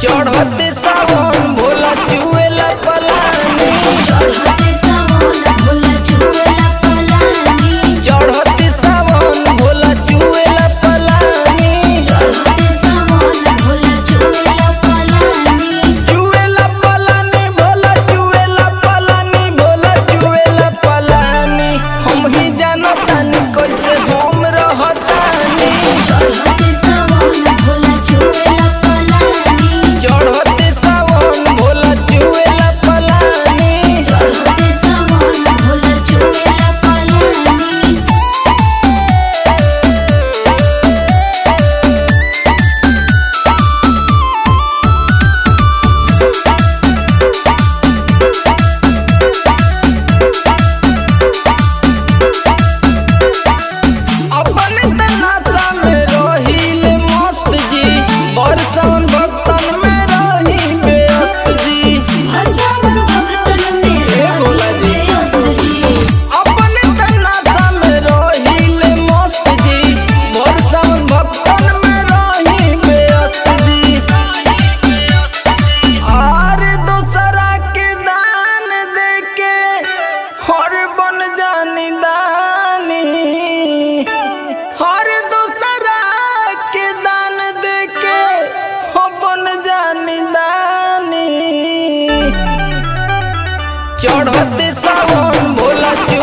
चढ़ते सावन भोला चुएला पलानी, चढ़ते सावन भोला चुएला पलानी, चढ़ते सावन भोला चुएला पलानी, चढ़ते सावन भोला चुएला पलानी। चुएला पलानी भोला चुएला पलानी, भोला चुएला पलानी। हम ही जानतानी कैसे हम रहतानी, चढ़ते सावन भोला चुएला पलानी, चढ़ते सावन भोला चुएला पलानी। चढ़ते सावन भोला चुएला पलानी। अपने तनासा में रहीले मस्त जी, बरसावन भक्तन में रही व्यस्त जी। हर सावन भक्तन में भोला जी। व्यस्त जी। अपने तनासा में रहीले मस्त जी, बरसावन भक्तन में रही व्यस्त जी। आर दूसरा के दान देके हर बन जानी दानी, हर दूसरा के दान देके हो बन जानी दानी। चढ़ते सावन भोला चू